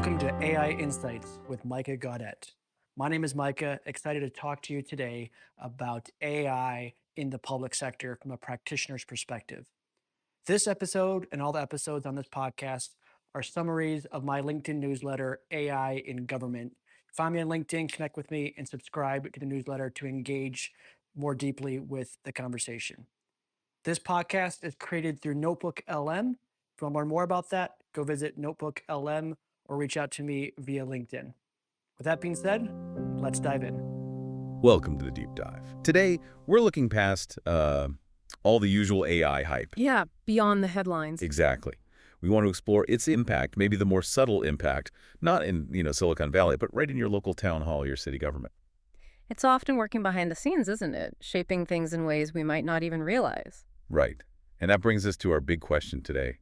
Welcome to AI Insights with Micah Gaudet. My name is Micah, excited to talk to you today about AI in the public sector from a practitioner's perspective. This episode and all the episodes on this podcast are summaries of my LinkedIn newsletter, AI in Government. Find me on LinkedIn, connect with me, and subscribe to the newsletter to engage more deeply with the conversation. This podcast is created through Notebook LM. If you want to learn more about that, go visit Notebook LM or reach out to me via LinkedIn. With that being said, let's dive in. Welcome to the Deep Dive. Today, we're looking past all the usual AI hype. Yeah, beyond the headlines. Exactly. We want to explore its impact, maybe the more subtle impact, not in Silicon Valley, but right in your local town hall, your city government. It's often working behind the scenes, isn't it? Shaping things in ways we might not even realize. Right. And that brings us to our big question today.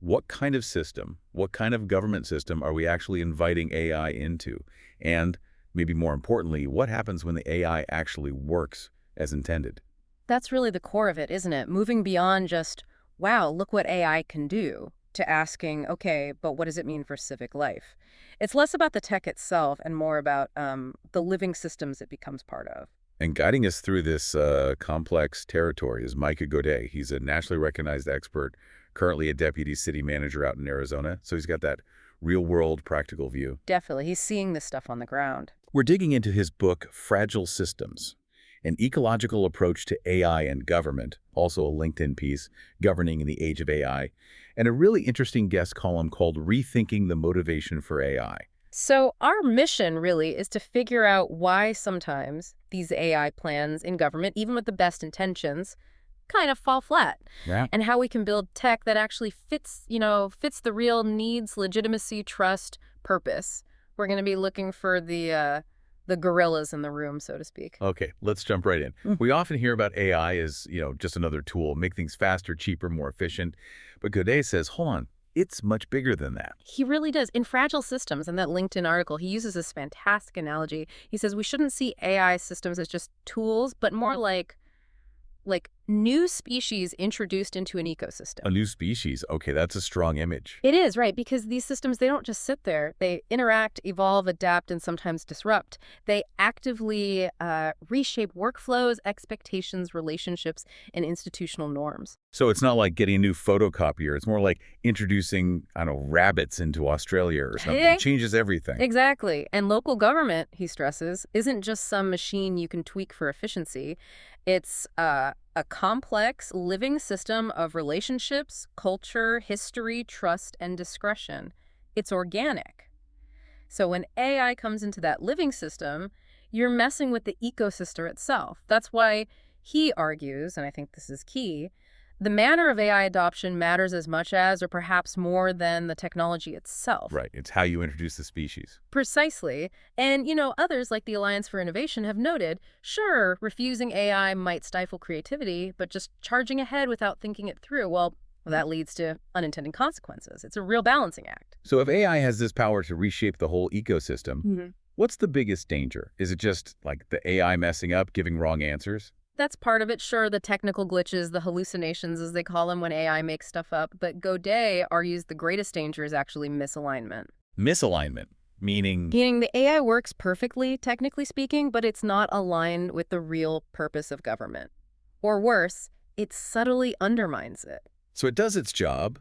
What kind of system, what kind of government system are we actually inviting AI into? And maybe more importantly, what happens when the AI actually works as intended? That's really the core of it, isn't it? Moving beyond just, wow, look what AI can do, to asking, okay, but what does it mean for civic life? It's less about the tech itself and more about the living systems it becomes part of. And guiding us through this complex territory is Micah Gaudet. He's a nationally recognized expert, currently a deputy city manager out in Arizona. So he's got that real-world practical view. Definitely. He's seeing this stuff on the ground. We're digging into his book, Fragile Systems, an ecological approach to AI and government, also a LinkedIn piece, Governing in the Age of AI, and a really interesting guest column called Rethinking the Motivation for AI. So our mission really is to figure out why sometimes these AI plans in government, even with the best intentions, kind of fall flat. Yeah. And how we can build tech that actually fits the real needs, legitimacy, trust, purpose. We're going to be looking for the gorillas in the room, so to speak. Okay, let's jump right in. We often hear about AI as, just another tool, make things faster, cheaper, more efficient. But Gaudet says, hold on, it's much bigger than that. He really does. In Fragile Systems, in that LinkedIn article, he uses this fantastic analogy. He says we shouldn't see AI systems as just tools, but more like new species introduced into an ecosystem. A new species. Okay, that's a strong image. It is, right, because these systems, they don't just sit there. They interact, evolve, adapt, and sometimes disrupt. They actively reshape workflows, expectations, relationships, and institutional norms. So it's not like getting a new photocopier. It's more like introducing, rabbits into Australia or something. It changes everything. Exactly. And local government, he stresses, isn't just some machine you can tweak for efficiency. It's a complex living system of relationships, culture, history, trust, and discretion. It's organic. So when AI comes into that living system, you're messing with the ecosystem itself. That's why he argues, and I think this is key, the manner of AI adoption matters as much as, or perhaps more than, the technology itself. Right. It's how you introduce the species. Precisely. And, others like the Alliance for Innovation have noted, sure, refusing AI might stifle creativity, but just charging ahead without thinking it through, well, that leads to unintended consequences. It's a real balancing act. So if AI has this power to reshape the whole ecosystem, what's the biggest danger? Is it just like the AI messing up, giving wrong answers? That's part of it, sure, the technical glitches, the hallucinations, as they call them, when AI makes stuff up. But Gaudet argues the greatest danger is actually misalignment. Misalignment, meaning? Meaning the AI works perfectly, technically speaking, but it's not aligned with the real purpose of government. Or worse, it subtly undermines it. So it does its job,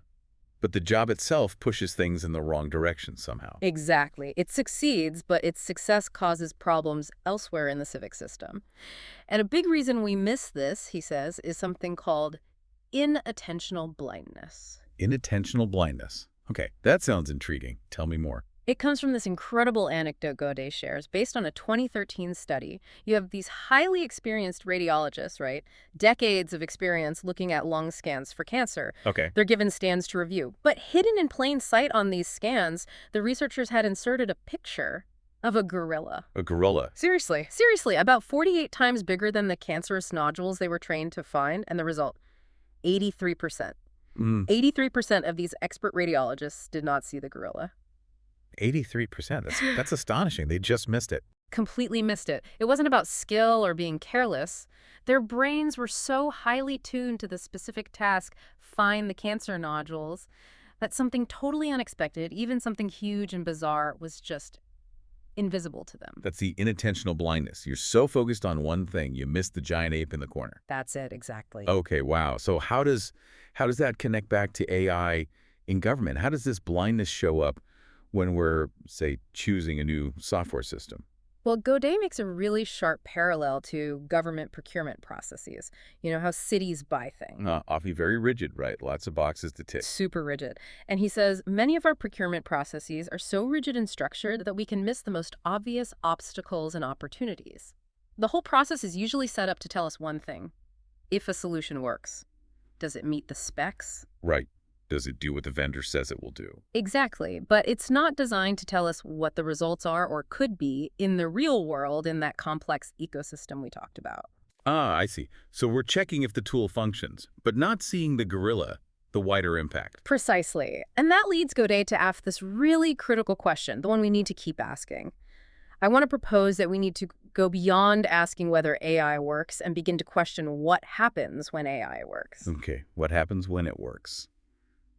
but the job itself pushes things in the wrong direction somehow. Exactly. It succeeds, but its success causes problems elsewhere in the civic system. And a big reason we miss this, he says, is something called inattentional blindness. Inattentional blindness. Okay, that sounds intriguing. Tell me more. It comes from this incredible anecdote Gaudet shares. Based on a 2013 study, you have these highly experienced radiologists, right? Decades of experience looking at lung scans for cancer. Okay. They're given scans to review. But hidden in plain sight on these scans, the researchers had inserted a picture of a gorilla. A gorilla. Seriously, about 48 times bigger than the cancerous nodules they were trained to find. And the result, 83%. 83% of these expert radiologists did not see the gorilla. 83%. That's astonishing. They just missed it. Completely missed it. It wasn't about skill or being careless. Their brains were so highly tuned to the specific task, find the cancer nodules, That something totally unexpected, even something huge and bizarre, was just invisible to them. That's the inattentional blindness. You're so focused on one thing, you miss the giant ape in the corner. That's it, exactly. Okay, wow. So how does that connect back to AI in government? How does this blindness show up when we're, say, choosing a new software system? Well, Gaudet makes a really sharp parallel to government procurement processes. You know, how cities buy things. Awfully very rigid, right? Lots of boxes to tick. Super rigid. And he says many of our procurement processes are so rigid and structured that we can miss the most obvious obstacles and opportunities. The whole process is usually set up to tell us one thing. If a solution works, does it meet the specs? Right. Does it do what the vendor says it will do? Exactly, but it's not designed to tell us what the results are or could be in the real world in that complex ecosystem we talked about. Ah, I see. So we're checking if the tool functions, but not seeing the gorilla, the wider impact. Precisely. And that leads Gaudet to ask this really critical question, the one we need to keep asking. I want to propose that we need to go beyond asking whether AI works and begin to question what happens when AI works. Okay, what happens when it works?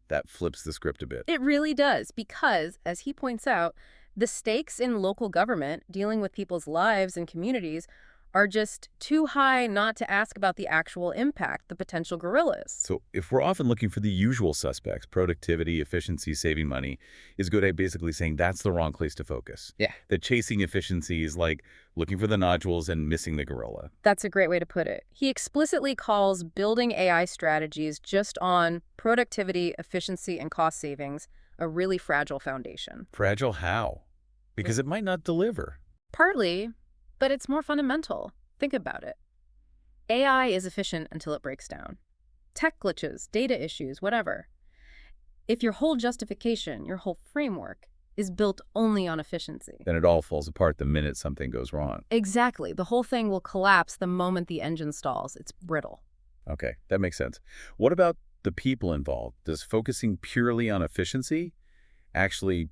That flips the script a bit. It really does, because, as he points out, the stakes in local government dealing with people's lives and communities are just too high not to ask about the actual impact, the potential gorillas. So if we're often looking for the usual suspects, productivity, efficiency, saving money, is Gaudet basically saying that's the wrong place to focus? Yeah. That chasing efficiency is like looking for the nodules and missing the gorilla. That's a great way to put it. He explicitly calls building AI strategies just on productivity, efficiency, and cost savings a really fragile foundation. Fragile how? Because it might not deliver. Partly, but it's more fundamental. Think about it. AI is efficient until it breaks down. Tech glitches, data issues, whatever. If your whole justification, your whole framework, is built only on efficiency. Then it all falls apart the minute something goes wrong. Exactly. The whole thing will collapse the moment the engine stalls. It's brittle. Okay, that makes sense. What about the people involved? Does focusing purely on efficiency actually,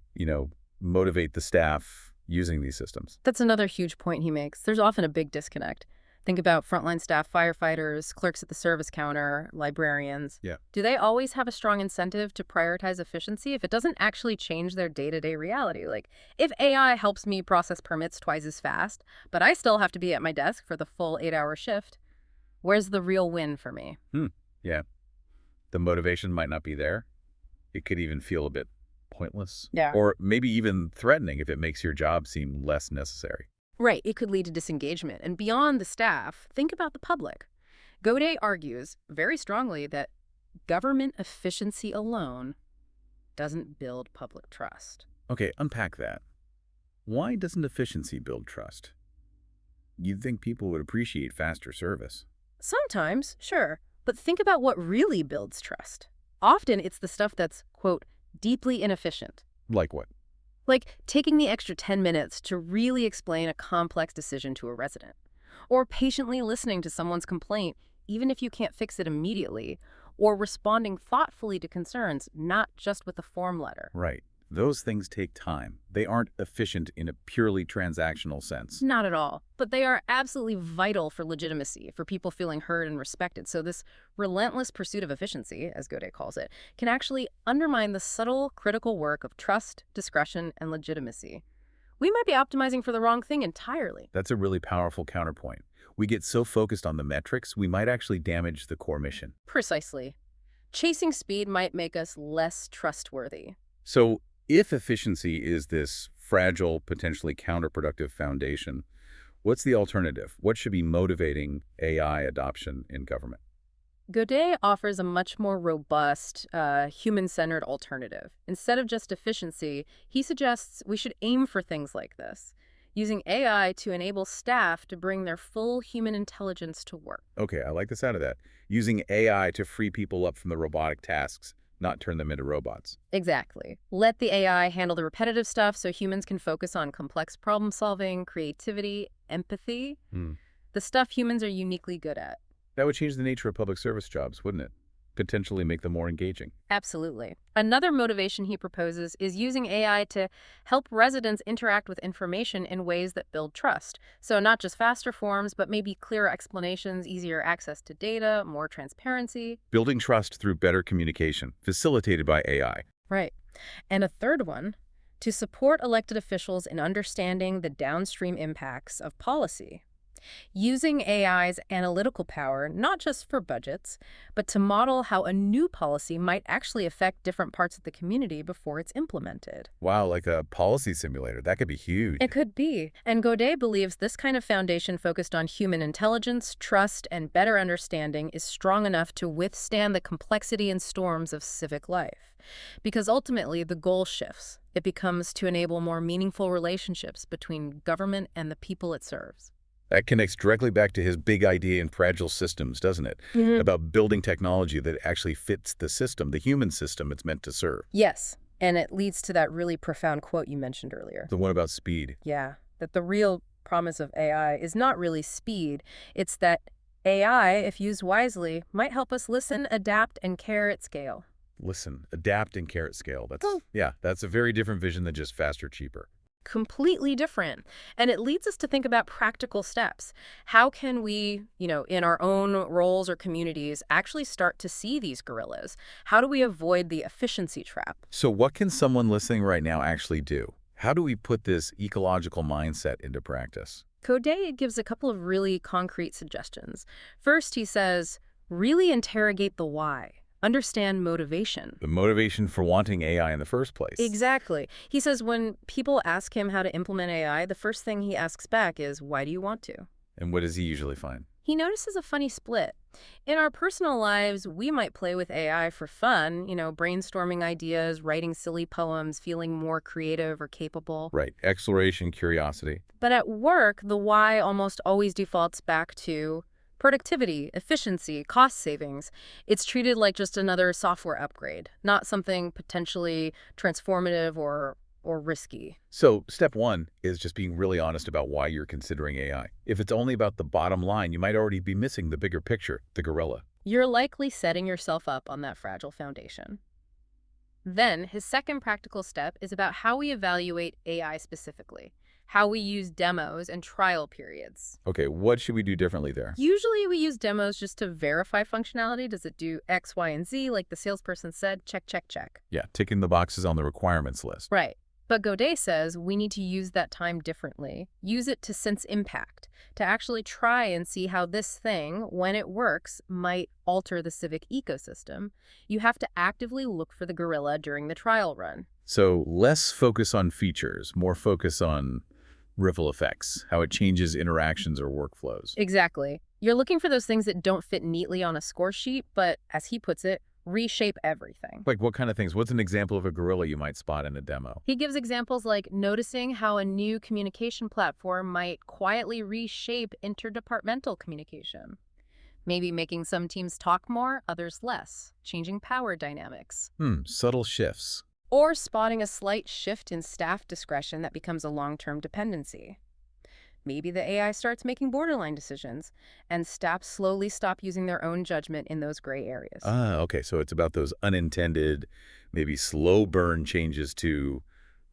motivate the staff using these systems? That's another huge point he makes. There's often a big disconnect. Think about frontline staff, firefighters, clerks at the service counter, librarians. Yeah. Do they always have a strong incentive to prioritize efficiency if it doesn't actually change their day-to-day reality? Like, if AI helps me process permits twice as fast, but I still have to be at my desk for the full 8-hour shift, where's the real win for me? Yeah. The motivation might not be there. It could even feel a bit pointless. Yeah. Or maybe even threatening if it makes your job seem less necessary. Right, it could lead to disengagement. And beyond the staff, think about the public. Gaudet argues very strongly that government efficiency alone doesn't build public trust. Okay, unpack that. Why doesn't efficiency build trust? You'd think people would appreciate faster service. Sometimes, sure, but think about what really builds trust. Often it's the stuff that's, quote, deeply inefficient. Like what? Like taking the extra 10 minutes to really explain a complex decision to a resident. Or patiently listening to someone's complaint, even if you can't fix it immediately. Or responding thoughtfully to concerns, not just with a form letter. Right. Those things take time. They aren't efficient in a purely transactional sense. Not at all. But they are absolutely vital for legitimacy, for people feeling heard and respected. So this relentless pursuit of efficiency, as Gaudet calls it, can actually undermine the subtle, critical work of trust, discretion, and legitimacy. We might be optimizing for the wrong thing entirely. That's a really powerful counterpoint. We get so focused on the metrics, we might actually damage the core mission. Precisely. Chasing speed might make us less trustworthy. So if efficiency is this fragile, potentially counterproductive foundation, what's the alternative? What should be motivating AI adoption in government? Gaudet offers a much more robust, human-centered alternative. Instead of just efficiency, he suggests we should aim for things like this, using AI to enable staff to bring their full human intelligence to work. Okay, I like the sound of that. Using AI to free people up from the robotic tasks, not turn them into robots. Exactly. Let the AI handle the repetitive stuff so humans can focus on complex problem-solving, creativity, empathy, the stuff humans are uniquely good at. That would change the nature of public service jobs, wouldn't it? Potentially make them more engaging. Absolutely. Another motivation he proposes is using AI to help residents interact with information in ways that build trust. So not just faster forms, but maybe clearer explanations, easier access to data, more transparency. Building trust through better communication, facilitated by AI. Right. And a third one, to support elected officials in understanding the downstream impacts of policy. Using AI's analytical power not just for budgets, but to model how a new policy might actually affect different parts of the community before it's implemented. Wow, like a policy simulator. That could be huge. It could be. And Gaudet believes this kind of foundation focused on human intelligence, trust, and better understanding is strong enough to withstand the complexity and storms of civic life. Because ultimately, the goal shifts. It becomes to enable more meaningful relationships between government and the people it serves. That connects directly back to his big idea in Fragile Systems, doesn't it? About building technology that actually fits the system, the human system it's meant to serve. Yes, and it leads to that really profound quote you mentioned earlier. The one about speed. Yeah, that the real promise of AI is not really speed. It's that AI, if used wisely, might help us listen, adapt, and care at scale. Listen, adapt and care at scale. Oh. That's a very different vision than just faster, cheaper. Completely different. And it leads us to think about practical steps. How can we, in our own roles or communities, actually start to see these gorillas? How do we avoid the efficiency trap? So what can someone listening right now actually do? How do we put this ecological mindset into practice? Gaudet gives a couple of really concrete suggestions. First, he says, really interrogate the why. Understand motivation. The motivation for wanting AI in the first place. Exactly. He says when people ask him how to implement AI, the first thing he asks back is, why do you want to? And what does he usually find? He notices a funny split. In our personal lives, we might play with AI for fun, brainstorming ideas, writing silly poems, feeling more creative or capable. Right. Exploration, curiosity. But at work, the why almost always defaults back to productivity, efficiency, cost savings. It's treated like just another software upgrade, not something potentially transformative or risky. So step one is just being really honest about why you're considering AI. If it's only about the bottom line, you might already be missing the bigger picture, the gorilla. You're likely setting yourself up on that fragile foundation. Then, his second practical step is about how we evaluate AI specifically, how we use demos and trial periods. Okay, what should we do differently there? Usually we use demos just to verify functionality. Does it do X, Y, and Z like the salesperson said? Check, check, check. Yeah, ticking the boxes on the requirements list. Right. But Gaudet says we need to use that time differently. Use it to sense impact, to actually try and see how this thing, when it works, might alter the civic ecosystem. You have to actively look for the gorilla during the trial run. So less focus on features, more focus on ripple effects, how it changes interactions or workflows. Exactly. You're looking for those things that don't fit neatly on a score sheet, but as he puts it, reshape everything. Like what kind of things? What's an example of a gorilla you might spot in a demo? He gives examples like noticing how a new communication platform might quietly reshape interdepartmental communication. Maybe making some teams talk more, others less, changing power dynamics. Subtle shifts. Or spotting a slight shift in staff discretion that becomes a long-term dependency. Maybe the AI starts making borderline decisions, and staff slowly stop using their own judgment in those gray areas. Okay, so it's about those unintended, maybe slow burn changes to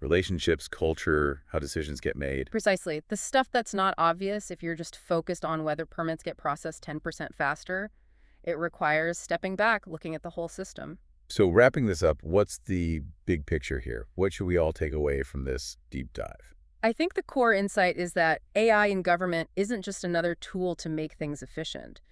relationships, culture, how decisions get made. Precisely. The stuff that's not obvious if you're just focused on whether permits get processed 10% faster, it requires stepping back, looking at the whole system. So wrapping this up, what's the big picture here? What should we all take away from this deep dive? I think the core insight is that AI in government isn't just another tool to make things efficient.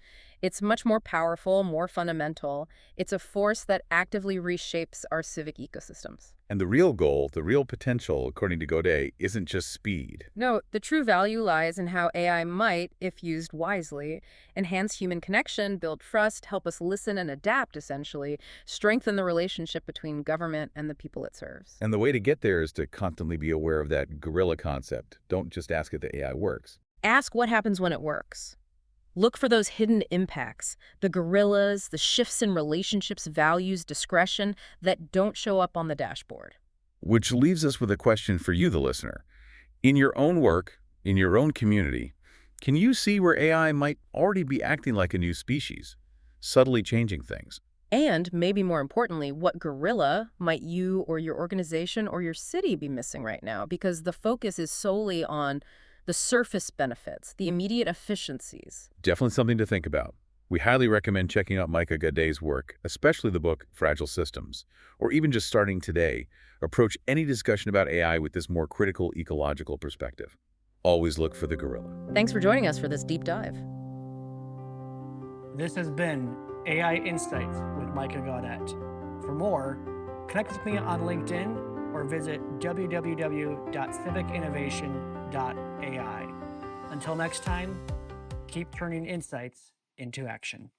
It's much more powerful, more fundamental. It's a force that actively reshapes our civic ecosystems. And the real goal, the real potential, according to Gaudet, isn't just speed. No, the true value lies in how AI might, if used wisely, enhance human connection, build trust, help us listen and adapt, essentially, strengthen the relationship between government and the people it serves. And the way to get there is to constantly be aware of that gorilla concept. Don't just ask if the AI works. Ask what happens when it works. Look for those hidden impacts, the gorillas, the shifts in relationships, values, discretion that don't show up on the dashboard. Which leaves us with a question for you, the listener. In your own work, in your own community, can you see where AI might already be acting like a new species, subtly changing things? And maybe more importantly, what gorilla might you or your organization or your city be missing right now? Because the focus is solely on the surface benefits, the immediate efficiencies. Definitely something to think about. We highly recommend checking out Micah Gaudet's work, especially the book Fragile Systems, or even just starting today. Approach any discussion about AI with this more critical ecological perspective. Always look for the gorilla. Thanks for joining us for this deep dive. This has been AI Insights with Micah Gaudet. For more, connect with me on LinkedIn or visit www.civicinnovation.ai. Until next time, keep turning insights into action.